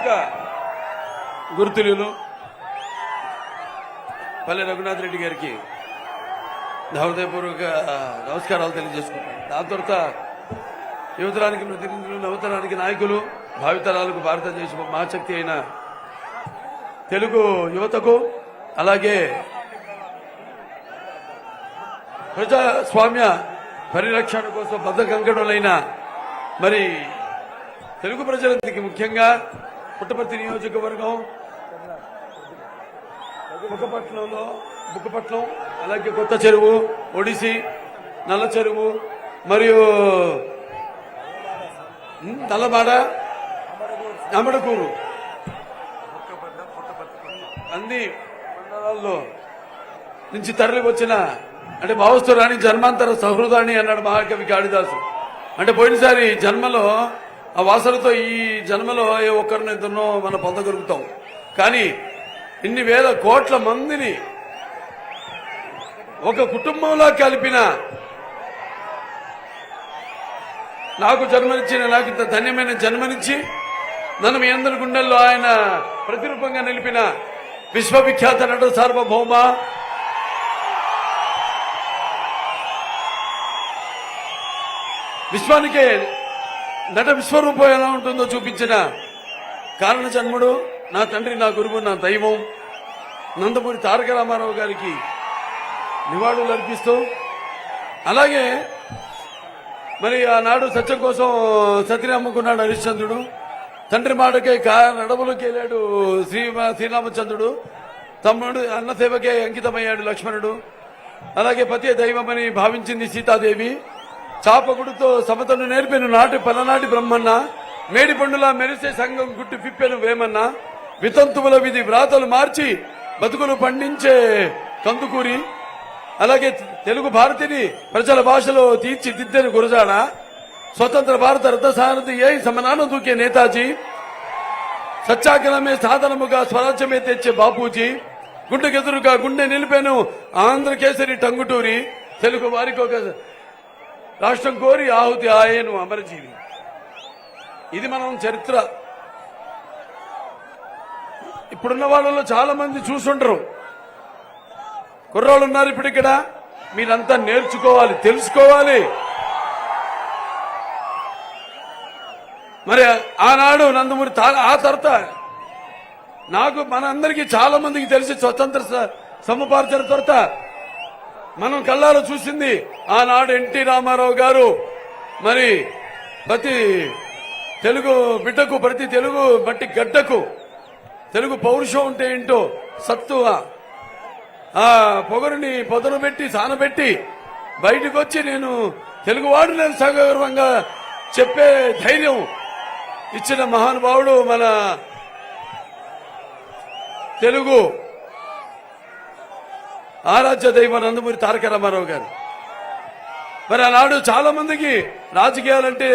ప్రముఖ గురుతులు పల్లె రఘునాథ్ రెడ్డి గారికి హృదయపూర్వక నమస్కారాలు తెలియజేసుకుంటాను. దాని తర్వాత యువతరానికి ప్రతినిధులు, నవతరానికి నాయకులు, భావితరాలకు భారతదేశ మహాశక్తి అయిన తెలుగు యువతకు, అలాగే ప్రజాస్వామ్య పరిరక్షణ కోసం బద్ధకంకణులైన మరి తెలుగు ప్రజలకి, ముఖ్యంగా పుట్టపర్తి నియోజకవర్గం బుక్కపట్నం, అలాగే కొత్త చెరువు, ఒడిసి, నల్ల చెరువు మరియు నల్లబాడ, అమడకూరు అన్ని మండలాల్లో నుంచి తరలి వచ్చిన అంటే భావస్తురాణి జన్మాంతర సహృదాన్ని అన్నాడు మహాకవి కాళిదాసు. అంటే పోయినసారి జన్మలో ఆ వాసనతో ఈ జన్మలో ఏ ఒక్కరిని ఇద్దరినో మనం పొందగలుగుతాం. కానీ ఇన్ని వేల కోట్ల మందిని ఒక కుటుంబంలో కలిపిన నాకు జన్మనిచ్చిన, నాకు ఇంత ధన్యమైన జన్మనిచ్చి నన్ను మీ అందరి గుండెల్లో ఆయన ప్రతిరూపంగా నిలిపిన విశ్వవిఖ్యాత నట సార్వభౌమ విశ్వానికే నట విశ్వరూపం ఎలా ఉంటుందో చూపించిన కారణ జన్ముడు, నా తండ్రి, నా గురువు, నా దైవం నందమూరి తారక రామారావు గారికి నివాళులు అర్పిస్తూ, అలాగే మరి ఆనాడు సత్యం కోసం సతిని అమ్ముకున్నాడు హరిశ్చంద్రుడు, తండ్రి మాటకే నడవలోకి వెళ్ళాడు శ్రీరామచంద్రుడు, తమ్ముడు అన్న సేవకే అంకితమయ్యాడు లక్ష్మణుడు, అలాగే పతి దైవమని భావించింది సీతాదేవి, చాపగుడుతో సమతను నేర్పెను పలనాటి బ్రహ్మన్న, మేడి పండులా మెరిసే సంఘం గుట్టు పిప్పెను వేమన్న, వితంతువుల విధి వ్రాతలు మార్చి బతుకులు పండించే కందుకూరి, అలాగే తెలుగు భారతిని ప్రజల భాషలో తీర్చిదిద్దని గురజాడ, స్వతంత్ర భారత రథసారథి ఏ సమనాన దూకే నేతాజీ, సత్యాగ్రహమే సాధనముగా స్వరాజ్యమే తెచ్చే బాపూజీ, గుండెకెదురుగా గుండె నిలిపాను ఆంధ్రకేసరి టంగుటూరి, తెలుగు వారికి ఒక రాష్ట్రం కోరి ఆహుతి ఆయను అమరజీవి. ఇది మనం చరిత్ర. ఇప్పుడున్న వాళ్ళలో చాలా మంది చూసుంటారు, కుర్రాళ్ళు ఉన్నారు ఇప్పుడు ఇక్కడ, మీరంతా నేర్చుకోవాలి, తెలుసుకోవాలి. మరి ఆనాడు నందమూరి ఆ తర్వాత నాకు మనందరికీ చాలా మందికి తెలిసి స్వతంత్ర సముపార్జన తర్వాత మనం కళ్ళాలో చూసింది ఆనాడు ఎన్టీ రామారావు గారు మరి ప్రతి తెలుగు బిడ్డకు, ప్రతి తెలుగు బట్టి గడ్డకు తెలుగు పౌరుషం ఉంటే ఏంటో సత్తువ ఆ పొగరుని పొదను పెట్టి సానబెట్టి బయటకు వచ్చి నేను తెలుగువాడు, నేను సగర్వంగా చెప్పే ధైర్యం ఇచ్చిన మహానుభావుడు మన తెలుగు ఆరాధ్య దైవం నందమూరి తారక రామారావు గారు. మరి ఆనాడు చాలా మందికి రాజకీయాలంటే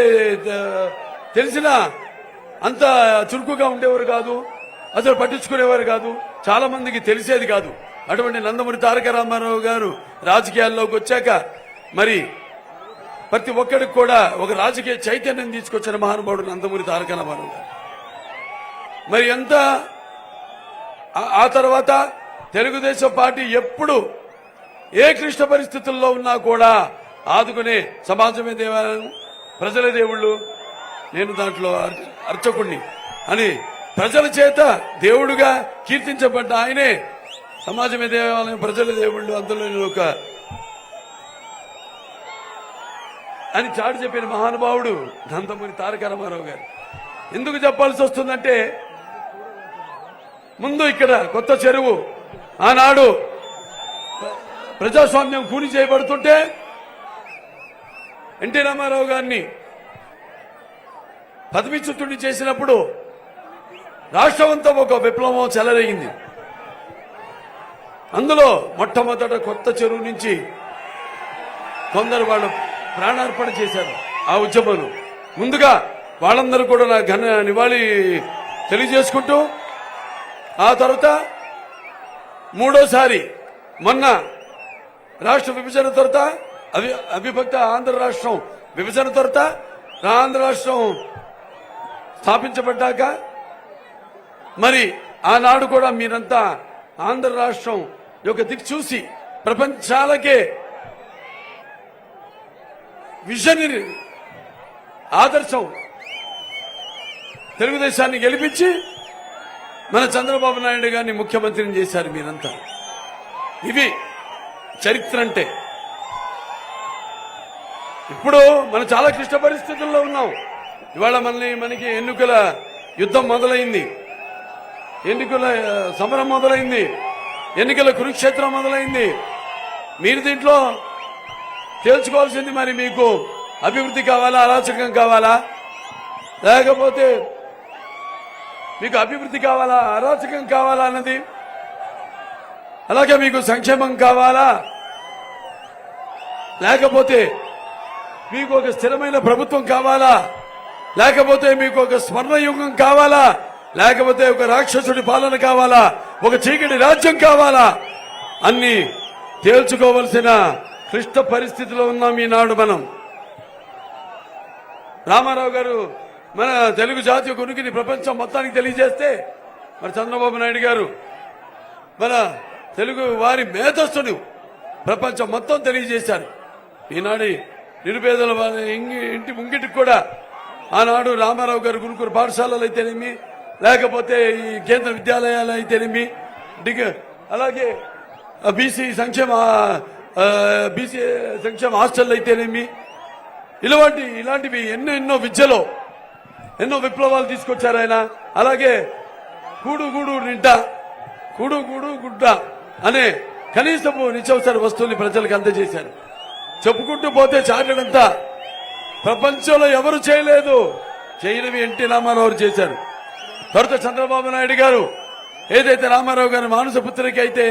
తెలిసిన అంత చురుకుగా ఉండేవారు కాదు, అసలు పట్టించుకునేవారు కాదు, చాలా మందికి తెలిసేది కాదు. అటువంటి నందమూరి తారక రామారావు గారు రాజకీయాల్లోకి వచ్చాక మరి ప్రతి ఒక్కడికి కూడా ఒక రాజకీయ చైతన్యం తీసుకొచ్చిన మహానుభావుడు నందమూరి తారక రామారావు గారు. మరి ఎంత ఆ తర్వాత తెలుగుదేశం పార్టీ ఎప్పుడు ఏ క్లిష్ట పరిస్థితుల్లో ఉన్నా కూడా ఆదుకునే సమాజమే దేవాలయం, ప్రజల దేవుళ్ళు, నేను దాంట్లో అర్చకుణ్ణి అని ప్రజల చేత దేవుడుగా కీర్తించబడ్డ ఆయనే సమాజమే దేవాలయం, ప్రజల దేవుళ్ళు, అందులో ఒక అని చాటి చెప్పిన మహానుభావుడు నందమూరి తారక రామారావు గారు. ఎందుకు చెప్పాల్సి వస్తుందంటే, ముందు ఇక్కడ కొత్త చెరువు ఆనాడు ప్రజాస్వామ్యం కూని చేయబడుతుంటే ఎన్టీ రామారావు గారిని పదవిచ్యుతుడిని చేసినప్పుడు రాష్ట్రమంతా ఒక విప్లవం చెలరేగింది. అందులో మొట్టమొదట కొత్త చెరువు నుంచి కొందరు వాళ్ళు ప్రాణార్పణ చేశారు ఆ ఉద్యమంలో. ముందుగా వాళ్ళందరూ కూడా నా ఘన నివాళి తెలియజేసుకుంటూ, ఆ తర్వాత మూడోసారి మొన్న రాష్ట్ర విభజన తర్వాత అవిభక్త ఆంధ్ర రాష్ట్రం విభజన తర్వాత ఆంధ్ర రాష్ట్రం స్థాపించబడ్డాక మరి ఆనాడు కూడా మీరంతా ఆంధ్ర రాష్ట్రం యొక్క దిక్కు చూసి ప్రపంచాలకే విజనరీ ఆదర్శం తెలుగుదేశాన్ని గెలిపించి మన చంద్రబాబు నాయుడు గారిని ముఖ్యమంత్రిని చేశారు మీరంతా. ఇవి చరిత్ర అంటే. ఇప్పుడు మనం చాలా క్లిష్ట పరిస్థితుల్లో ఉన్నాం. ఇవాళ మనకి ఎన్నికల యుద్ధం మొదలైంది, ఎన్నికల సమరం మొదలైంది, ఎన్నికల కురుక్షేత్రం మొదలైంది. మీరు దీంట్లో తేల్చుకోవాల్సింది మరి మీకు అభివృద్ధి కావాలా, అరాచకం కావాలా, లేకపోతే మీకు అభివృద్ధి కావాలా, అరాచకం కావాలా అన్నది, అలాగే మీకు సంక్షేమం కావాలా, లేకపోతే మీకు ఒక స్థిరమైన ప్రభుత్వం కావాలా, లేకపోతే మీకు ఒక స్వర్ణయుగం కావాలా, లేకపోతే ఒక రాక్షసుడి పాలన కావాలా, ఒక చీకటి రాజ్యం కావాలా అన్ని తేల్చుకోవలసిన క్లిష్ట పరిస్థితిలో ఉన్నాం ఈనాడు మనం. రామారావు గారు మన తెలుగు జాతి ఉనికిని ప్రపంచం మొత్తానికి తెలియజేస్తే, మరి చంద్రబాబు నాయుడు గారు మన తెలుగు వారి మేధస్సును ప్రపంచం మొత్తం తెలియజేశారు. ఈనాడు నిరుపేదల ఇంటి ముంగిటికి కూడా ఆనాడు రామారావు గారు గురుకుల పాఠశాలలు అయితేనేమి, లేకపోతే ఈ కేంద్ర విద్యాలయాలు అయితేనేమి, అలాగే బీసీ సంక్షేమ హాస్టల్ అయితేనేమి, ఇలాంటివి ఎన్నో విద్యలో ఎన్నో విప్లవాలు తీసుకొచ్చారు ఆయన. అలాగే కూడు నింట, కూడు గుడ్డ అనే కనీసపు నిత్యావసర వస్తువుల్ని ప్రజలకు అందజేశారు. చెప్పుకుంటూ పోతే చాటడంతా ప్రపంచంలో ఎవరు చేయలేదు, చేయనివి ఎన్టీ రామారావు చేశారు. తర్వాత చంద్రబాబు నాయుడు గారు ఏదైతే రామారావు గారి మానస పుత్రిక అయితే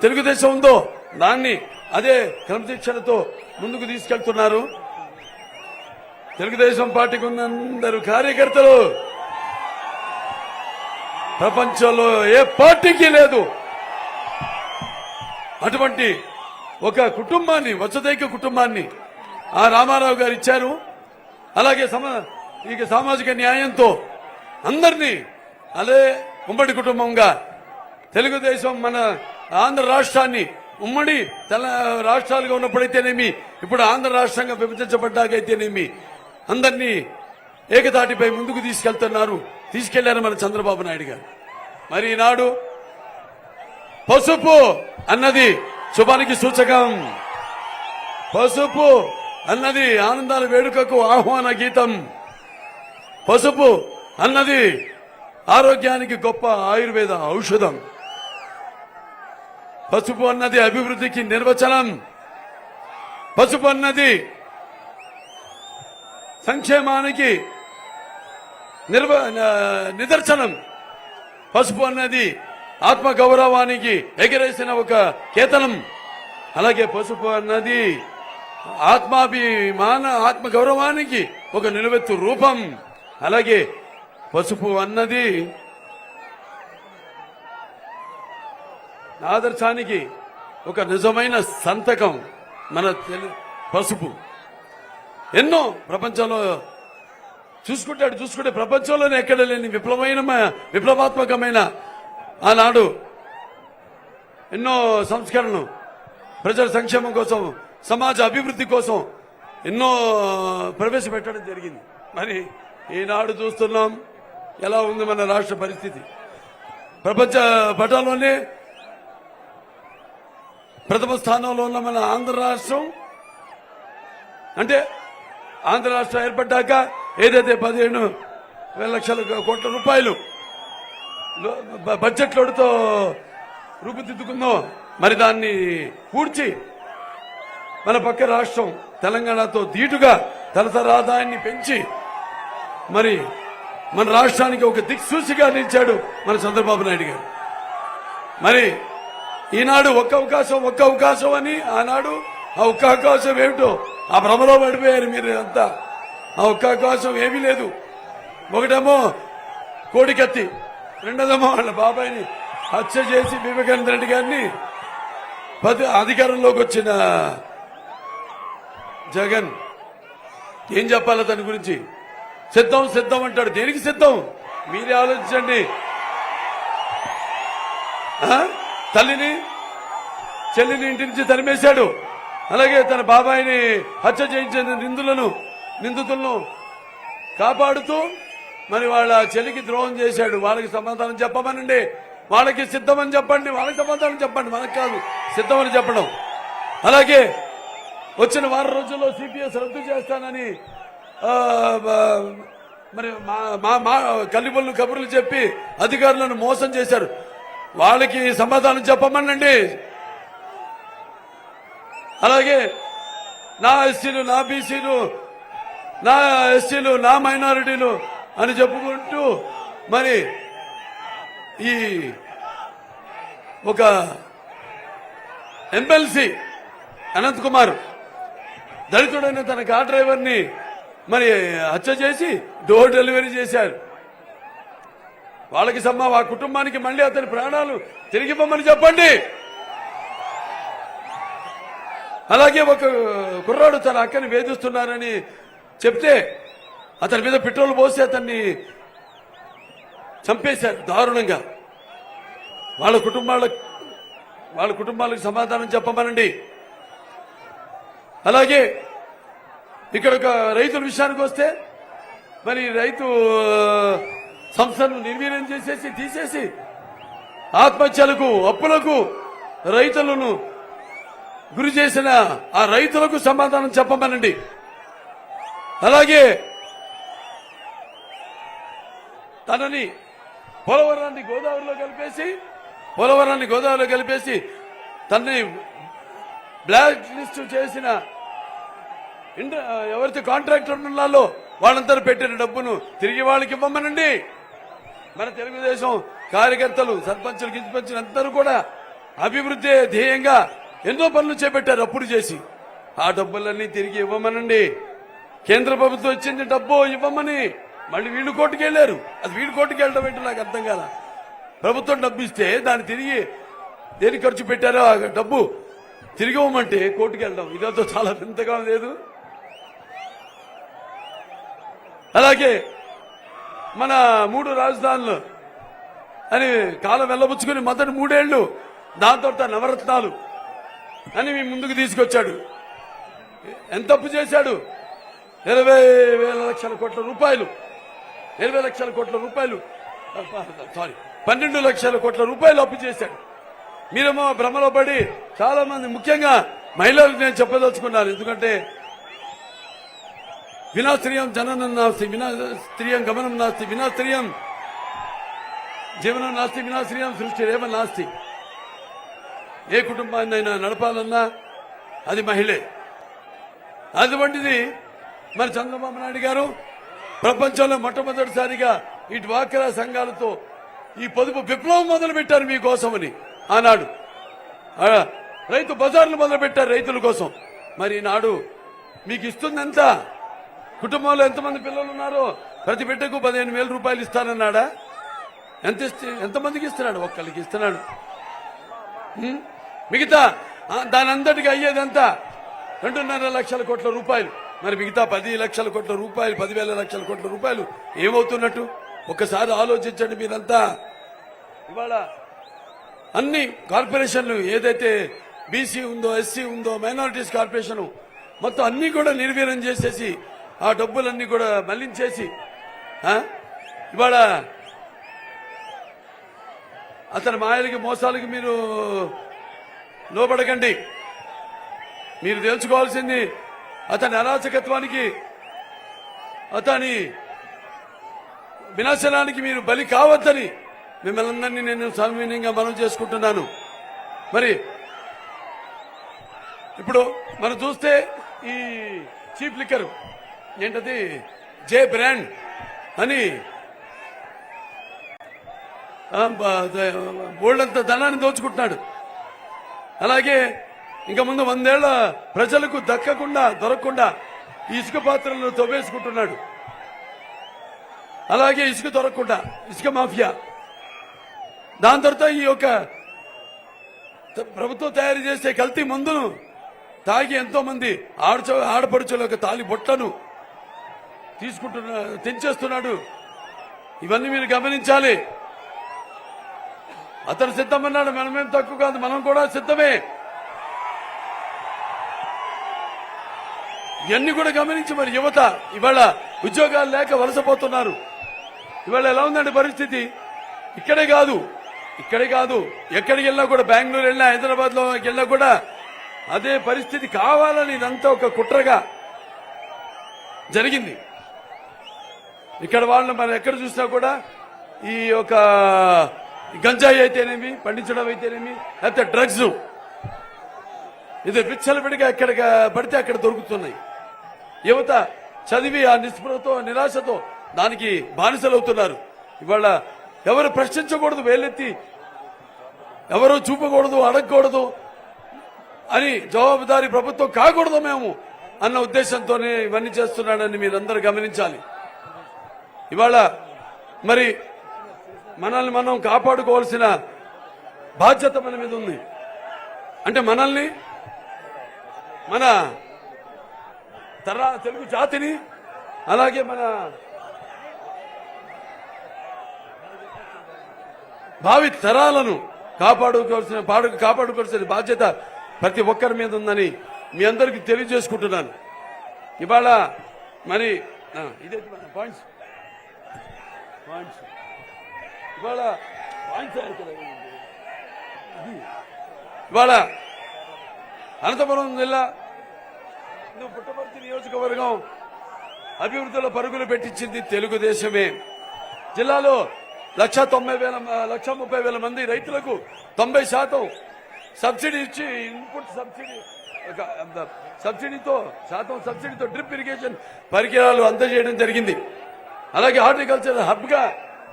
తెలుగుదేశం ఉందో దాన్ని అదే క్రమశిక్షణతో ముందుకు తీసుకెళ్తున్నారు. తెలుగుదేశం పార్టీకి ఉన్నందరూ కార్యకర్తలు ప్రపంచంలో ఏ పార్టీకి లేదు. అటువంటి ఒక కుటుంబాన్ని, వసుదైక కుటుంబాన్ని ఆ రామారావు గారు ఇచ్చారు. అలాగే సామాజిక న్యాయంతో అందరినీ అదే ఉమ్మడి కుటుంబంగా తెలుగుదేశం మన ఆంధ్ర రాష్ట్రాన్ని ఉమ్మడి రాష్ట్రాలుగా ఉన్నప్పుడైతేనేమి, ఇప్పుడు ఆంధ్ర రాష్ట్రంగా విభజించబడ్డాకైతేనేమి అందరినీ ఏకతాటిపై ముందుకు తీసుకెళ్లారు మన చంద్రబాబు నాయుడు గారు. మరి ఈనాడు పసుపు అన్నది శుభానికి సూచకం, పసుపు అన్నది ఆనందాల వేడుకకు ఆహ్వాన గీతం, పసుపు అన్నది ఆరోగ్యానికి గొప్ప ఆయుర్వేద ఔషధం, పసుపు అన్నది అభివృద్ధికి నిర్వచనం, పసుపు అన్నది సంక్షేమానికి నిదర్శనం, పసుపు అన్నది ఆత్మ గౌరవానికి ఎగరేసిన ఒక కేతనం. అలాగే పసుపు అన్నది ఆత్మ గౌరవానికి ఒక నిలువెత్తు రూపం. అలాగే పసుపు అన్నది ఆదర్శానికి ఒక నిజమైన సంతకం. మన పసుపు ఎన్నో ప్రపంచంలో చూసుకుంటే ప్రపంచంలోనే ఎక్కడ లేని విప్లవాత్మకమైన ఆనాడు ఎన్నో సంస్కరణలు ప్రజల సంక్షేమం కోసం, సమాజ అభివృద్ధి కోసం ఎన్నో ప్రవేశపెట్టడం జరిగింది. మరి ఈనాడు చూస్తున్నాం ఎలా ఉంది మన రాష్ట్ర పరిస్థితి. ప్రపంచ పటంలోనే ప్రథమ స్థానంలో ఉన్న మన ఆంధ్ర రాష్ట్రం. అంటే ఆంధ్ర రాష్ట్రం ఏర్పడ్డాక ఏదైతే 15,000 లక్షల కోట్ల రూపాయలు బడ్జెట్ లోటుతో రూపుదిద్దుకుందో, మరి దాన్ని పూడ్చి మన పక్క రాష్ట్రం తెలంగాణతో ధీటుగా తలసరి ఆదాయాన్ని పెంచి మరి మన రాష్ట్రానికి ఒక దిక్సూచిగా నిలిచాడు మన చంద్రబాబు నాయుడు గారు. మరి ఈనాడు ఒక్క అవకాశం అని ఆనాడు ఆ ఒక్క అవకాశం ఏమిటో ఆ భ్రమలో పడిపోయారు మీరు అంతా. ఆ ఒక్క అవకాశం ఏమీ లేదు. ఒకటేమో కోడికత్తి, రెండోదేమో వాళ్ళ బాబాయిని హత్య చేసి వివేకానంద రెడ్డి గారిని అధికారంలోకి వచ్చిన జగన్. ఏం చెప్పాలి దాని గురించి? సిద్ధం అంటాడు. దేనికి సిద్ధం? మీరే ఆలోచించండి. తల్లిని చెల్లిని ఇంటి నుంచి తరిమేశాడు. అలాగే తన బాబాయిని హత్య చేయించిన నిందితులను కాపాడుతూ మరి వాళ్ళ చెల్లికి ద్రోహం చేశాడు. వాళ్ళకి సమాధానం చెప్పమనండి, వాళ్ళకి సిద్ధమని చెప్పండి, వాళ్ళకి సమాధానం చెప్పండి, మనకు కాదు సిద్ధమని చెప్పడం. అలాగే వచ్చిన వారం రోజుల్లో సిపిఎస్ రద్దు చేస్తానని మరి కల్లిబొల్లు కబుర్లు చెప్పి అధికారులను మోసం చేశారు. వాళ్ళకి సమాధానం చెప్పమనండి. అలాగే నా ఎస్సీలు, నా బీసీలు, నా ఎస్సీలు, నా మైనారిటీలు అని చెప్పుకుంటూ మరి ఈ ఒక ఎమ్మెల్సీ అనంత్ కుమార్ దళితుడైన తన కార్ డ్రైవర్ని మరి హత్య చేసి డోర్ డెలివరీ చేశారు. వాళ్ళకి ఆ కుటుంబానికి మళ్ళీ అతని ప్రాణాలు తిరిగిపోమని చెప్పండి. అలాగే ఒక కుర్రాడు తన అక్కని వేధిస్తున్నారని చెప్తే అతని మీద పెట్రోల్ పోసి అతన్ని చంపేశారు దారుణంగా. వాళ్ళ కుటుంబాలకు సమాధానం చెప్పమనండి. అలాగే ఇక్కడ ఒక రైతుల విషయానికి వస్తే మరి రైతు సంస్థను నిర్వీర్యం చేసేసి తీసేసి ఆత్మహత్యలకు, అప్పులకు రైతులను గురి చేసిన ఆ రైతులకు సమాధానం చెప్పమనండి. అలాగే తనని పోలవరాన్ని గోదావరిలో కలిపేసి తనని బ్లాక్ లిస్ట్ చేసిన ఎవరైతే కాంట్రాక్టర్ ఉన్నారో వాళ్ళందరూ పెట్టిన డబ్బును తిరిగి వాళ్ళకి ఇవ్వమనండి. మన తెలుగుదేశం కార్యకర్తలు, సర్పంచులు, గిరిపంచులు అందరూ కూడా అభివృద్ధి ధ్యేయంగా ఎన్నో పనులు చేపట్టారు అప్పుడు చేసి. ఆ డబ్బులన్నీ తిరిగి ఇవ్వమనండి. కేంద్ర ప్రభుత్వం ఇచ్చింది డబ్బు ఇవ్వమని మళ్ళీ వీళ్ళు కోర్టుకు వెళ్లారు. అది వీళ్ళు కోర్టుకు వెళ్ళడం ఏంటో నాకు అర్థం కాల. ప్రభుత్వం డబ్బు ఇస్తే దాన్ని తిరిగి దేనికి ఖర్చు పెట్టారో ఆ డబ్బు తిరిగి ఇవ్వమంటే కోర్టుకు వెళ్ళడం ఇదంతా చాలా వింతగా లేదు. అలాగే మన 3 రాజధానులు అని కాలం వెళ్ళబుచ్చుకుని మొదటి 3 ఏళ్లు దాని తర్వాత నవరత్నాలు అని మీ ముందుకు తీసుకొచ్చాడు. ఎంత అప్పు చేశాడు? 20,000 లక్షల కోట్ల రూపాయలు. 20 లక్షల కోట్ల రూపాయలు, సారీ 12 లక్షల కోట్ల రూపాయలు అప్పు చేశాడు. మీరేమో భ్రమలో పడి చాలా మంది, ముఖ్యంగా మహిళలకు నేను చెప్పదలుచుకున్నాను. ఎందుకంటే వినాశ్రియం జననం నాస్తి, వినాశ్రియం గమనం నాస్తి, వినాశ్రియం జీవనం నాస్తి, వినాశ్రియం సృష్టి రేవ నాస్తి. ఏ కుటుంబాన్నైనా నడపాలన్నా అది మహిళే. అటువంటిది మరి చంద్రబాబు నాయుడు గారు ప్రపంచంలో మొట్టమొదటిసారిగా ఈ డ్వాక్రా సంఘాలతో ఈ పొదుపు విప్లవం మొదలు పెట్టారు మీకోసమని. ఆనాడు రైతు బజార్లు మొదలు పెట్టారు రైతుల కోసం. మరి నాడు మీకు ఇస్తుంది ఎంత? కుటుంబంలో ఎంతమంది పిల్లలు ఉన్నారో ప్రతి బిడ్డకు 15,000 రూపాయలు ఇస్తానన్నాడా? ఎంతమందికి ఇస్తున్నాడు? ఒక్కరికి ఇస్తున్నాడు. మిగతా దాని అంతటికి అయ్యేదంతా 2.5 లక్షల కోట్ల రూపాయలు. మరి మిగతా 10 లక్షల కోట్ల రూపాయలు, 10,000 లక్షల కోట్ల రూపాయలు ఏమవుతున్నట్టు ఒక్కసారి ఆలోచించండి మీరంతా. ఇవాళ అన్ని కార్పొరేషన్లు ఏదైతే బీసీ ఉందో, ఎస్సీ ఉందో, మైనారిటీస్ కార్పొరేషన్ మొత్తం అన్ని కూడా నిర్వీర్యం చేసేసి ఆ డబ్బులన్నీ కూడా మళ్లించేసి ఇవాళ అతని మాయలకి, మోసాలకి మీరు లోబడకండి. మీరు తెలుసుకోవాల్సింది అతని అరాచకత్వానికి, అతని వినాశనానికి మీరు బలి కావద్దని మిమ్మల్ని అందరినీ నేను సవినయంగా మనవి చేసుకుంటున్నాను. మరి ఇప్పుడు మనం చూస్తే ఈ చీప్ లిక్కర్ ఏంటది, జే బ్రాండ్ అని బోల్డంత ధనాన్ని దోచుకుంటున్నాడు. అలాగే ఇంకా ముందు 100 ఏళ్ల ప్రజలకు దొరకకుండా ఇసుక పాత్రలను తవ్వేసుకుంటున్నాడు. అలాగే ఇసుక దొరకకుండా ఇసుక మాఫియా. దాని తర్వాత ఈ యొక్క ప్రభుత్వం తయారు చేసే కల్తీ మందును తాగి ఎంతో మంది ఆడపడుచుల యొక్క తాలి బొట్లను తెంచేస్తున్నాడు. ఇవన్నీ మీరు గమనించాలి. అతను సిద్ధమన్నాడు, మనమేం తక్కువ కాదు, మనం కూడా సిద్ధమే. ఇవన్నీ కూడా గమనించి మరి యువత ఇవాళ ఉద్యోగాలు లేక వలసపోతున్నారు. ఇవాళ ఎలా ఉందండి పరిస్థితి? ఇక్కడే కాదు ఎక్కడికి వెళ్ళినా కూడా, బెంగళూరు వెళ్ళినా, హైదరాబాద్ లో వెళ్ళినా కూడా అదే పరిస్థితి. కావాలని ఇదంతా ఒక కుట్రగా జరిగింది. ఇక్కడ వాళ్ళని మనం ఎక్కడ చూసినా కూడా ఈ యొక్క గంజాయి అయితేనేమి, పండించడం అయితేనేమి, లేకపోతే డ్రగ్స్, ఇది విచ్చలవిడిగా ఎక్కడ పడితే అక్కడ దొరుకుతున్నాయి. యువత చదివి ఆ నిస్పృహతో, నిరాశతో దానికి బానిసలవుతున్నారు. ఇవాళ ఎవరు ప్రశ్నించకూడదు, వేలెత్తి ఎవరు చూపకూడదు, అడగకూడదు అని, జవాబుదారీ ప్రభుత్వం కాకూడదు మేము అన్న ఉద్దేశంతోనే ఇవన్నీ చేస్తున్నాడని మీరందరూ గమనించాలి. ఇవాళ మరి మనల్ని మనం కాపాడుకోవాల్సిన బాధ్యత మన మీద ఉంది. అంటే మనల్ని, మన తెలుగు జాతిని, అలాగే మన భావి తరాలను కాపాడుకోవాల్సిన బాధ్యత ప్రతి ఒక్కరి మీద ఉందని మీ అందరికీ తెలియజేసుకుంటున్నాను. ఇవాళ మరి ఇదే పాయింట్స్ ఇవాళ అనంతపురం జిల్లా పుట్టపర్తి నియోజకవర్గం అభివృద్ధిలో పరుగులు పెట్టించింది తెలుగుదేశమే. జిల్లాలో 1,30,000 మంది రైతులకు 90% సబ్సిడీ ఇచ్చి, ఇన్పుట్ సబ్సిడీతో డ్రిప్ ఇరిగేషన్ పరికరాలు అందజేయడం జరిగింది. అలాగే హార్టికల్చర్ హబ్ గా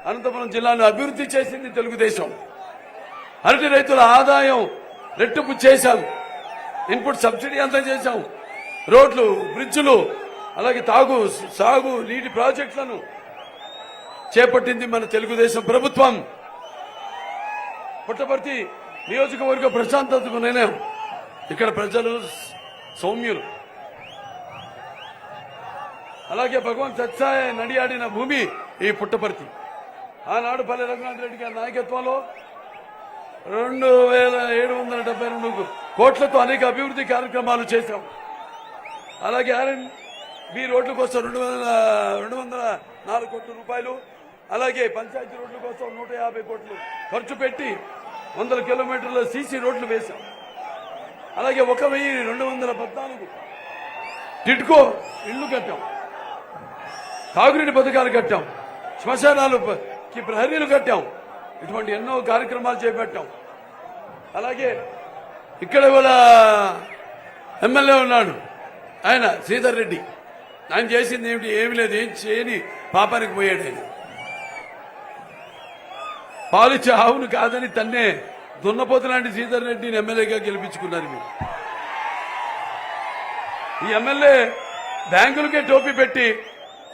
అనంతపురం జిల్లాను అభివృద్ధి చేసింది తెలుగుదేశం. అరటి రైతుల ఆదాయం రెట్టింపు చేశాం, ఇన్పుట్ సబ్సిడీ అందజేశాం, రోడ్లు, బ్రిడ్జులు, అలాగే సాగు నీటి ప్రాజెక్టులను చేపట్టింది మన తెలుగుదేశం ప్రభుత్వం. పుట్టపర్తి నియోజకవర్గ ప్రశాంతతకు నేనే, ఇక్కడ ప్రజలు సౌమ్యులు. అలాగే భగవాన్ సత్సాయ నడియాడిన భూమి ఈ పుట్టపర్తి. ఆనాడు పల్లె రఘునాథ్ రెడ్డి గారి నాయకత్వంలో 2,772 కోట్లతో అనేక అభివృద్ధి కార్యక్రమాలు చేశాం. అలాగే R&B రోడ్ల కోసం 204 కోట్ల రూపాయలు, అలాగే పంచాయతీ రోడ్ల కోసం 150 కోట్లు ఖర్చు పెట్టి 100 కిలోమీటర్ల సీసీ రోడ్లు వేశాం. అలాగే 1,214 టిడ్కో ఇళ్లు కట్టాం, తాగునీటి పథకాలు కట్టాం, శ్మశానాలకి ప్రహరీలు కట్టాం. ఇటువంటి ఎన్నో కార్యక్రమాలు చేపట్టాం. అలాగే ఇక్కడ వాళ్ళ ఎమ్మెల్యే ఉన్నాడు, ఆయన శ్రీధర్ రెడ్డి. ఆయన చేసింది ఏమిటి? ఏమి లేదు, ఏం చేయని పాపానికి పోయాడు. ఆయన పాలిచ్చే ఆవును కాదని తన్నే దున్నపోతు లాంటి శ్రీధర్ రెడ్డిని ఎమ్మెల్యేగా గెలిపించుకున్నారు మీరు. ఈ ఎమ్మెల్యే బ్యాంకులకే టోపీ పెట్టి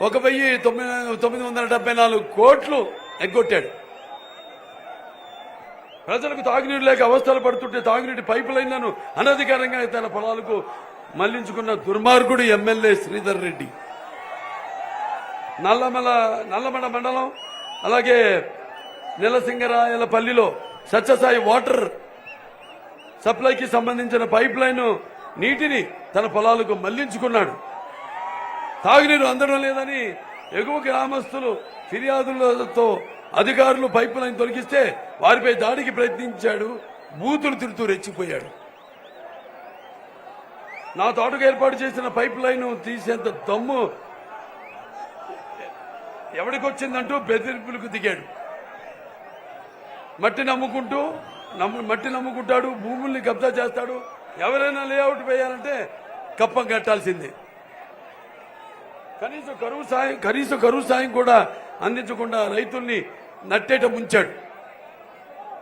1,974 కోట్లు ఎగ్గొట్టాడు. ప్రజలకు తాగునీరు లేక అవస్థలు పడుతుంటే తాగునీటి పైపు లైన్లను అనధికారంగా తన పొలాలకు మళ్లించుకున్న దుర్మార్గుడు ఎమ్మెల్యే శ్రీధర్ రెడ్డి. నల్లమడ మండలం, అలాగే నెలసింగరాయలపల్లిలో సత్యసాయి వాటర్ సప్లైకి సంబంధించిన పైప్ లైన్ నీటిని తన పొలాలకు మళ్లించుకున్నాడు. తాగునీరు అందడం లేదని ఎగువ గ్రామస్తులు ఫిర్యాదులతో అధికారులు పైపు లైన్ తొలగిస్తే వారిపై దాడికి ప్రయత్నించాడు. బూతులు తిడుతూ రెచ్చిపోయాడు. నా తోటకు ఏర్పాటు చేసిన పైప్ లైన్ తీసేంత దమ్ము ఎవడికొచ్చిందంటూ బెదిరింపులకు దిగాడు. మట్టి నమ్ముకుంటాడు, భూముల్ని కబ్జా చేస్తాడు. ఎవరైనా లేఅవుట్ వేయాలంటే కప్పం కట్టాల్సిందే. కనీస కరువు సాయం కూడా అందించకుండా రైతుల్ని నట్టేట ముంచాడు.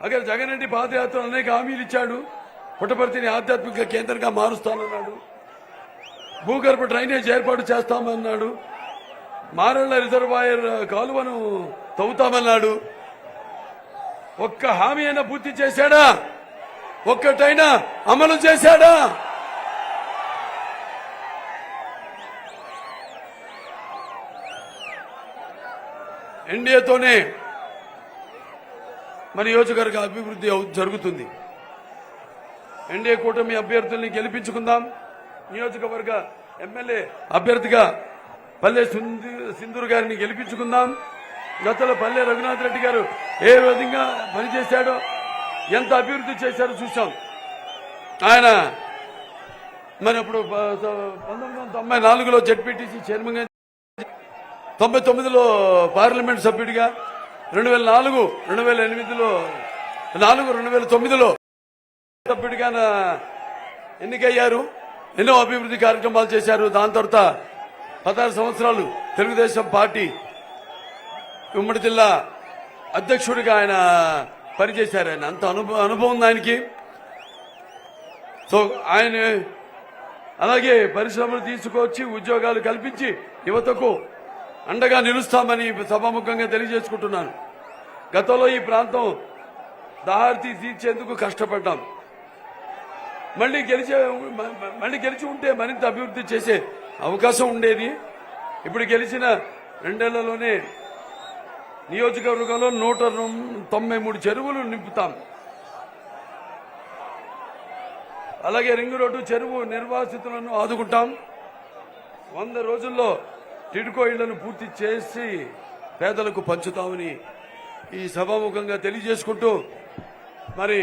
అక్కడ జగన్ రెడ్డి పాదయాత్ర అనేక హామీలు ఇచ్చాడు. పుట్టపర్తిని ఆధ్యాత్మిక కేంద్రంగా మారుస్తానన్నాడు. భూగర్భ డ్రైనేజ్ ఏర్పాటు చేస్తామన్నాడు. మారళ్ల రిజర్వాయర్ కాలువను తవ్వుతామన్నాడు. ఒక్క హామీ అయినా పూర్తి చేశాడా? ఒక్కటైనా అమలు చేశాడా? ఎన్డీఏతోనే మన నియోజకవర్గ అభివృద్ధి జరుగుతుంది. ఎన్డీఏ కూటమి అభ్యర్థుల్ని గెలిపించుకుందాం. నియోజకవర్గ ఎమ్మెల్యే అభ్యర్థిగా పల్లె సింధూర్ గారిని గెలిపించుకుందాం. గతంలో పల్లె రఘునాథ్ రెడ్డి గారు ఏ విధంగా పనిచేశాడో, ఎంత అభివృద్ధి చేశారో చూసాం. ఆయన మరి అప్పుడు 1994లో జెడ్పీటీసీ చైర్మన్ గా, 99లో పార్లమెంట్ సభ్యుడిగా, 2004, 2008లో 2009లో సభ్యుడిగా ఎన్నికయ్యారు. ఎన్నో అభివృద్ధి కార్యక్రమాలు చేశారు. దాని తర్వాత 16 సంవత్సరాలు తెలుగుదేశం పార్టీ ఉమ్మడి జిల్లా అధ్యక్షుడిగా ఆయన పనిచేశారు. ఆయన అంత అనుభవం ఉంది ఆయనకి. సో ఆయన అలాగే పరిశ్రమలు తీసుకొచ్చి ఉద్యోగాలు కల్పించి యువతకు అండగా నిలుస్తామని సభాముఖంగా తెలియజేసుకుంటున్నాను. గతంలో ఈ ప్రాంతం దాహార్తి తీర్చేందుకు కష్టపడ్డాం. మళ్ళీ గెలిచి ఉంటే మరింత అభివృద్ధి చేసే అవకాశం ఉండేది. ఇప్పుడు గెలిచిన 2 ఏళ్లలోనే నియోజకవర్గంలో 193 చెరువులు నింపుతాం. అలాగే రింగ్ రోడ్డు చెరువు నిర్వాసితులను ఆదుకుంటాం. 100 రోజుల్లో టిడ్కో ఇళ్లను పూర్తి చేసి పేదలకు పంచుతామని ఈ సభాముఖంగా తెలియజేసుకుంటూ, మరి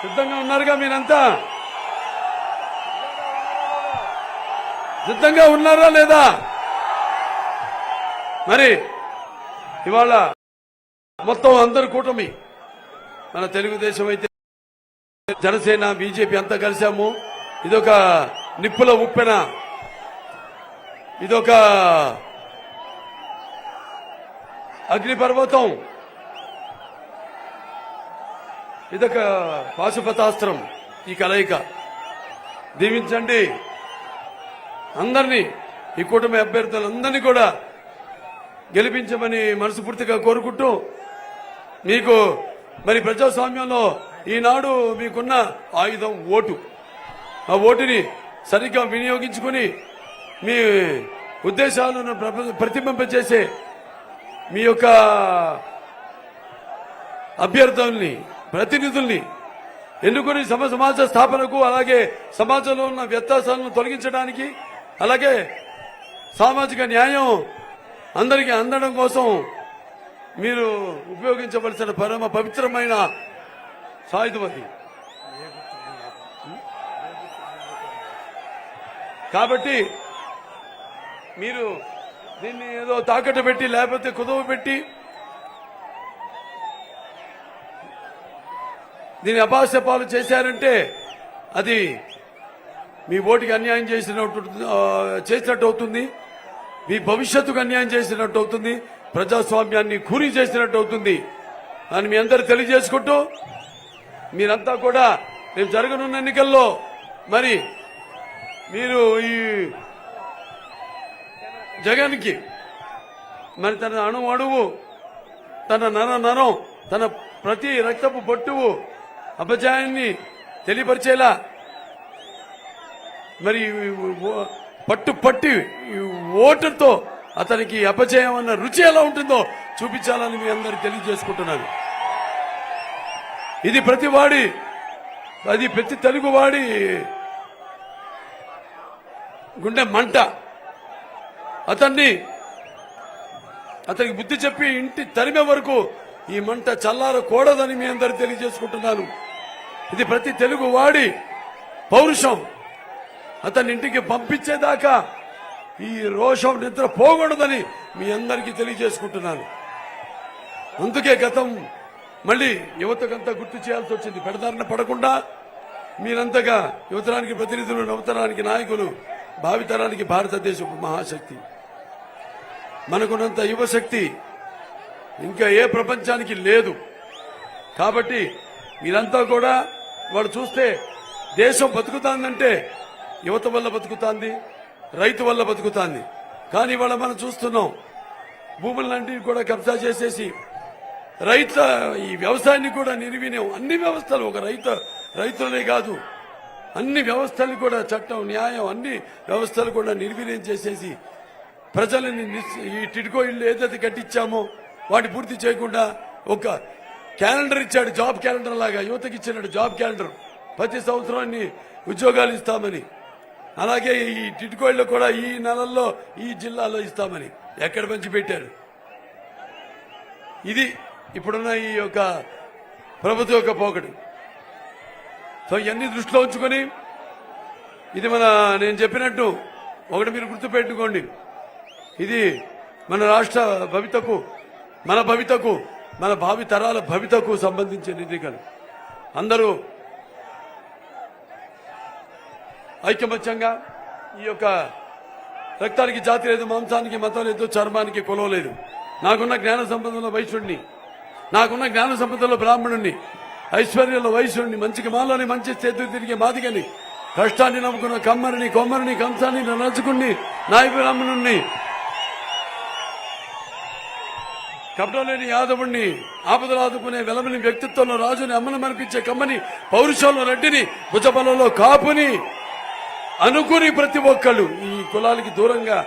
సిద్ధంగా ఉన్నారుగా? మీరంతా సిద్ధంగా ఉన్నారా లేదా? మరి ఇవాళ మొత్తం అందరు కూటమి, మన తెలుగుదేశం అయితే, జనసేన, బీజేపీ అంతా కలిశాము. ఇదొక నిప్పుల ఉప్పెన, ఇదొక అగ్నిపర్వతం, ఇదొక పాశుపతాస్త్రం. ఈ కలయిక దీవించండి అందరినీ. ఈ కూటమి అభ్యర్థులందరినీ కూడా గెలిపించమని మనస్ఫూర్తిగా కోరుకుంటూ, మీకు మరి ప్రజాస్వామ్యంలో ఈనాడు మీకున్న ఆయుధం ఓటు. ఆ ఓటుని సరిగ్గా వినియోగించుకుని మీ ఉద్దేశాలను ప్రతిబింబింపచేసే మీ యొక్క అభ్యర్థుల్ని, ప్రతినిధుల్ని ఎన్నుకొని సమాజ స్థాపనకు, అలాగే సమాజంలో ఉన్న వ్యత్యాసాలను తొలగించడానికి, అలాగే సామాజిక న్యాయం అందరికీ అందడం కోసం మీరు ఉపయోగించవలసిన పరమ పవిత్రమైన సాయుధం అది. కాబట్టి మీరు దీన్ని ఏదో తాకట్టు పెట్టి, లేకపోతే కుదువ పెట్టి దీన్ని అపాస్యపాలు చేశారంటే అది మీ ఓటుకి అన్యాయం చేసినట్టు అవుతుంది, మీ భవిష్యత్తుకు అన్యాయం చేసినట్టు అవుతుంది, ప్రజాస్వామ్యాన్ని కూరీ చేసినట్టు అవుతుంది అని మీ అందరూ తెలియజేసుకుంటూ, మీరంతా కూడా రేపు జరగనున్న ఎన్నికల్లో మరి మీరు ఈ జగన్కి మరి తన అణువు తన నరం తన ప్రతి రక్తపు బొట్టువు అపజయాన్ని తెలియపరిచేలా మరి పట్టి ఓటుతో అతనికి అపజయం అన్న రుచి ఎలా ఉంటుందో చూపించాలని మీ అందరికి తెలియజేసుకుంటున్నాను. ఇది ప్రతి తెలుగువాడి గుండె మంట. అతనికి బుద్ధి చెప్పి ఇంటి తరిమే వరకు ఈ మంట చల్లారకూడదని మీ అందరికి తెలియజేసుకుంటున్నాను. ఇది ప్రతి తెలుగువాడి పౌరుషం. అతని ఇంటికి పంపించేదాకా ఈ రోషం నిద్ర పోకూడదని మీ అందరికీ తెలియజేసుకుంటున్నాను. అందుకే గతం మళ్ళీ యువతకంతా గుర్తు చేయాల్సి వచ్చింది. పెడదారిన పడకుండా మీరంతగా యువతరానికి ప్రతినిధులు, నవతరానికి నాయకులు, భావితరానికి భారతదేశపు మహాశక్తి. మనకున్నంత యువశక్తి ఇంకా ఏ ప్రపంచానికి లేదు. కాబట్టి మీరంతా కూడా వాడు చూస్తే దేశం బతుకుతాందంటే యువత వల్ల బతుకుతాంది, రైతు వల్ల బతుకుతాంది. కానీ ఇవాళ మనం చూస్తున్నాం, భూములన్నింటినీ కూడా కబ్జా చేసేసి ఈ వ్యవసాయాన్ని కూడా నిర్వీణ్యం. అన్ని వ్యవస్థలు, ఒక రైతులనే కాదు, అన్ని వ్యవస్థలు కూడా, చట్టం, న్యాయం, అన్ని వ్యవస్థలు కూడా నిర్వీర్యం చేసేసి ప్రజలని ఈ టిడ్కో ఇల్లు ఏదైతే కట్టించామో వాటి పూర్తి చేయకుండా ఒక క్యాలెండర్ ఇచ్చాడు, జాబ్ క్యాలెండర్ లాగా యువతకి ఇచ్చినాడు జాబ్ క్యాలెండర్. ప్రతి సంవత్సరాన్ని ఉద్యోగాలు ఇస్తామని, అలాగే ఈ టిడ్కో ఇళ్ళు కూడా ఈ నెలల్లో ఈ జిల్లాలో ఇస్తామని ఎక్కడ పంచిపెట్టారు. ఇది ఇప్పుడున్న ఈ యొక్క ప్రభుత్వ యొక్క పోకడు. సో ఇవన్నీ దృష్టిలో ఉంచుకొని ఇది నేను చెప్పినట్టు ఒకటి మీరు గుర్తుపెట్టుకోండి, ఇది మన రాష్ట్ర భవితకు, మన భవితకు, మన భావి తరాల భవితకు సంబంధించిన ఎన్నికలు. అందరూ ఐకమత్యంగా ఈ యొక్క రక్తానికి జాతి లేదు, మాంసానికి మతం లేదు, చర్మానికి కులం లేదు. నాకున్న జ్ఞాన సంపదలో వైశ్యుడిని, నాకున్న జ్ఞాన సంపదలో బ్రాహ్మణుణ్ణి, ఐశ్వర్యంలో వైశ్యుడిని, మంచికి మాలోని మంచి చేతులు తిరిగే మాదిగని, కష్టాన్ని నమ్ముకున్న కమ్మరిని, కొమ్మరిని, కంసాన్ని, నలుచుకుని, నాయ బ్రాహ్మణుణ్ణి, కపటలేని యాదవుణ్ణి, ఆపదలు ఆదుకునే వెలమని, వ్యక్తిత్వంలో రాజుని, అమ్మను మనిపించే కమ్మని, పౌరుషంలో రెడ్డిని, భుజబలంలో కాపుని అనుకుని ప్రతి ఒక్కళ్ళు ఈ కులాలకి దూరంగా,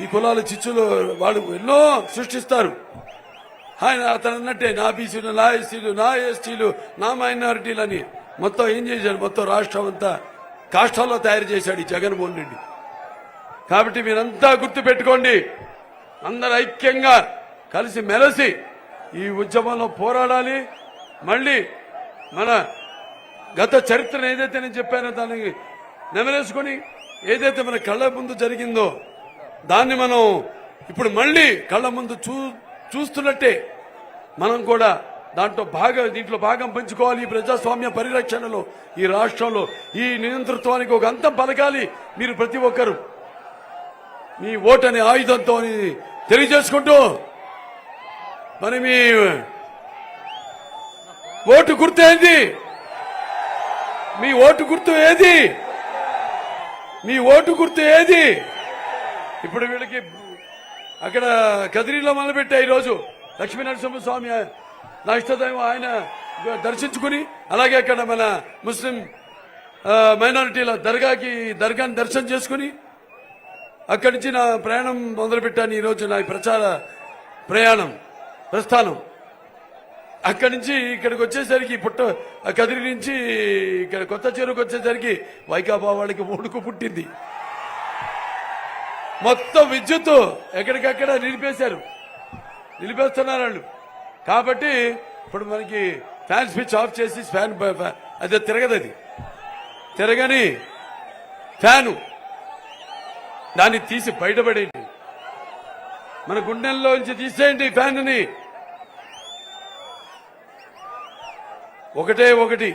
ఈ కులాల చిచ్చులో వాళ్ళు ఎన్నో సృష్టిస్తారు. ఆయన అతను అన్నట్టే నా బీసీలు, నా ఎస్సీలు, నా ఎస్టీలు, నా మైనారిటీలు అని మొత్తం ఏం చేశాడు, మొత్తం రాష్ట్రం అంతా కాష్టాల్లో తయారు చేశాడు ఈ జగన్మోహన్ రెడ్డి. కాబట్టి మీరంతా గుర్తు పెట్టుకోండి, అందరు ఐక్యంగా కలిసి మెలిసి ఈ ఉద్యమంలో పోరాడాలి. మళ్ళీ మన గత చరిత్రను ఏదైతే నేను చెప్పానో దాన్ని నెమరేసుకొని ఏదైతే మన కళ్ళ ముందు జరిగిందో దాన్ని మనం ఇప్పుడు మళ్ళీ కళ్ళ ముందు చూస్తున్నట్టే మనం కూడా దీంట్లో భాగం పంచుకోవాలి. ఈ ప్రజాస్వామ్య పరిరక్షణలో, ఈ రాష్ట్రంలో ఈ నియంతృత్వానికి ఒక అంతం పలకాలి. మీరు ప్రతి ఒక్కరు మీ ఓటని ఆయుధంతో తెలియజేసుకుంటూ మరి మీ ఓటు గుర్తు ఏది? మీ ఓటు గుర్తు ఏది? మీ ఓటు గుర్తు ఏది? ఇప్పుడు వీళ్ళకి అక్కడ కదిరిలో మొదలుపెట్టా ఈరోజు లక్ష్మీనరసింహస్వామి నా ఇష్టదైవం, ఆయన దర్శించుకుని, అలాగే అక్కడ మన ముస్లిం మైనారిటీల దర్గాని దర్శనం చేసుకుని అక్కడి నుంచి నా ప్రయాణం మొదలుపెట్టాను. ఈరోజు నా ప్రచార ప్రస్థానం అక్కడి నుంచి ఇక్కడికి వచ్చేసరికి కదిరి నుంచి ఇక్కడ కొత్త చెరువుకి వచ్చేసరికి వైకాపా వాళ్ళకి ఒడుకు పుట్టింది. మొత్తం విద్యుత్ ఎక్కడికక్కడ నిలిపేస్తున్నారు వాళ్ళు. కాబట్టి ఇప్పుడు మనకి ఫ్యాన్ స్విచ్ ఆఫ్ చేసి అదే తిరగని ఫ్యాను దాన్ని తీసి బయటపడేయండి, మన గుండెల్లోంచి తీసేయండి ఫ్యాన్ని. ఒకటి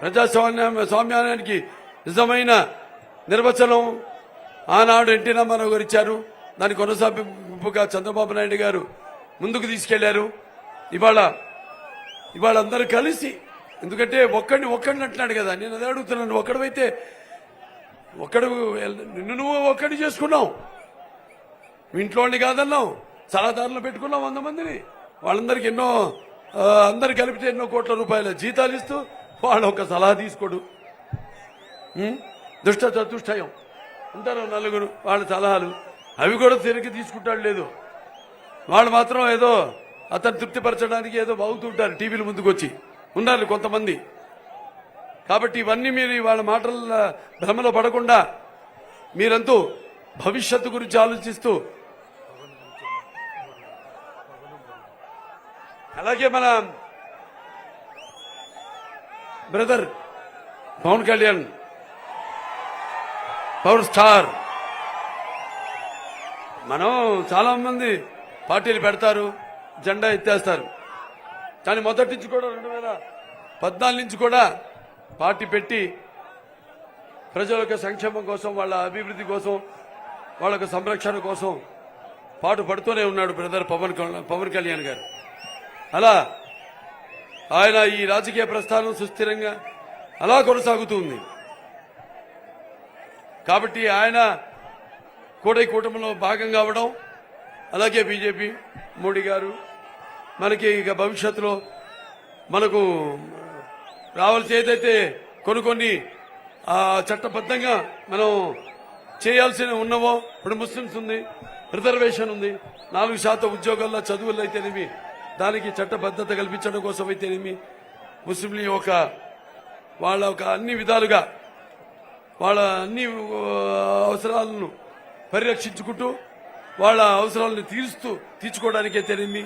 ప్రజాస్వామ్యానికి నిజమైన నిర్వచనం ఆనాడు ఎన్టీ రామారావు గారు ఇచ్చారు. దాని కొనసాగింపుగా చంద్రబాబు నాయుడు గారు ముందుకు తీసుకెళ్లారు. ఇవాళ అందరూ కలిసి, ఎందుకంటే ఒక్కడిని అంటున్నాడు కదా, నేను అదే అడుగుతున్నాను. ఒక్కడైతే నువ్వు ఒక్కడి చేసుకున్నావు, మీ ఇంట్లోని కాదన్నావు, సలహాదారులు పెట్టుకున్నావు 100 మందిని, వాళ్ళందరికీ అందరు కలిపితే ఎన్నో కోట్ల రూపాయల జీతాలు ఇస్తూ వాళ్ళు ఒక సలహా తీసుకోడు. చతుష్టయం ఉంటారు నలుగురు, వాళ్ళ సలహాలు అవి కూడా తిరిగి తీసుకుంటాడు లేదు. వాళ్ళు మాత్రం ఏదో అతను తృప్తిపరచడానికి ఏదో బాగుతుంటారు టీవీల ముందుకు వచ్చి ఉన్నారు కొంతమంది. కాబట్టి ఇవన్నీ మీరు వాళ్ళ మాటల భ్రమలో పడకుండా మీరంతూ భవిష్యత్తు గురించి ఆలోచిస్తూ, అలాగే మన brother Pawan Kalyan power star, మనం చాలా మంది పార్టీలు పెడతారు, జెండా ఎత్తేస్తారు. కానీ మొదటి నుంచి కూడా 2014 నుంచి కూడా పార్టీ పెట్టి ప్రజల యొక్క సంక్షేమం కోసం, వాళ్ళ అభివృద్ధి కోసం, వాళ్ళ యొక్క సంరక్షణ కోసం పాటు పడుతూనే ఉన్నాడు బ్రదర్ పవన్ కళ్యాణ్ గారు. అలా ఆయన ఈ రాజకీయ ప్రస్థానం సుస్థిరంగా అలా కొనసాగుతుంది. కాబట్టి ఆయన కూటమిలో భాగం కావడం, అలాగే బీజేపీ మోడీ గారు మనకి ఇక భవిష్యత్తులో మనకు రావాల్సి ఏదైతే కొన్ని చట్టబద్ధంగా మనం చేయాల్సి ఉన్నవో, ఇప్పుడు ముస్లిమ్స్ ఉంది, రిజర్వేషన్ ఉంది, 4% ఉద్యోగాల్లో చదువులు అయితేనేమి, దానికి చట్టబద్ధత కల్పించడం కోసం అయితేనేమి, ముస్లింల యొక్క వాళ్ళ ఒక అన్ని విధాలుగా వాళ్ళ అన్ని అవసరాలను పరిరక్షించుకుంటూ వాళ్ళ అవసరాలను తీర్చుకోవడానికైతేనేమి,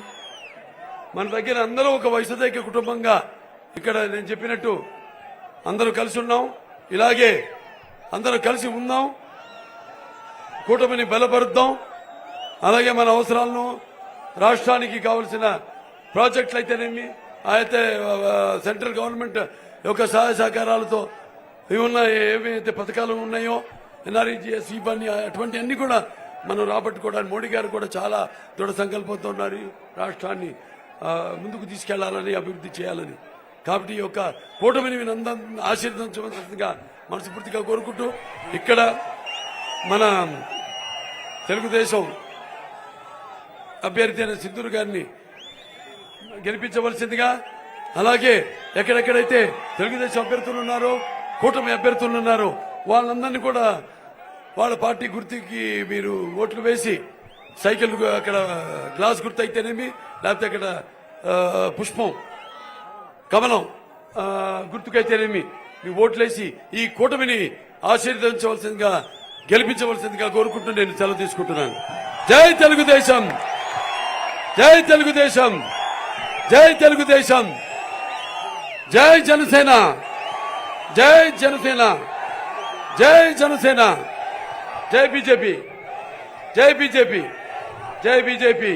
మన దగ్గర అందరూ ఒక వైసదైక్య కుటుంబంగా ఇక్కడ నేను చెప్పినట్టు అందరూ కలిసి ఉన్నాం. ఇలాగే అందరూ కలిసి ఉందాం, కూటమిని బలపరుద్దాం. అలాగే మన అవసరాలను, రాష్ట్రానికి కావలసిన ప్రాజెక్టులు అయితేనేమి, అయితే సెంట్రల్ గవర్నమెంట్ యొక్క సహాయ సహకారాలతో ఏవైతే పథకాలు ఉన్నాయో, ఎన్ఆర్ఈజీఎస్ ఇవన్నీ అటువంటి అన్ని కూడా మనం రాబట్టుకోవడానికి మోడీ గారు కూడా చాలా దృఢ సంకల్పంతో ఉన్నారు. రాష్ట్రాన్ని ముందుకు తీసుకెళ్లాలని, అభివృద్ధి చేయాలని. కాబట్టి ఈ యొక్క కూటమిని ఆశీర్వదించవలసిందిగా మనస్ఫూర్తిగా కోరుకుంటూ, ఇక్కడ మన తెలుగుదేశం అభ్యర్థి అయిన సింధూరు గారిని గెలిపించవలసిందిగా, అలాగే ఎక్కడెక్కడైతే తెలుగుదేశం అభ్యర్థులు ఉన్నారో, కూటమి అభ్యర్థులు ఉన్నారో వాళ్ళందరినీ కూడా వాళ్ళ పార్టీ గుర్తుకి మీరు ఓట్లు వేసి, సైకిల్ అక్కడ గ్లాస్ గుర్తు అయితేనేమి, లేకపోతే అక్కడ పుష్పం కమలం గుర్తుకైతేనేమి మీ ఓట్లేసి ఈ కూటమిని ఆశీర్వదించవలసిందిగా, గెలిపించవలసిందిగా కోరుకుంటూ నేను సెలవు తీసుకుంటున్నాను. జై తెలుగుదేశం, జై తెలుగుదేశం, జై తెలుగుదేశం, జై జనసేన, జై జనసేన, జై జనసేన, జై బీజేపీ, జై బీజేపీ, జై బీజేపీ.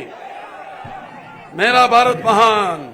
మేరా భారత్ మహాన్.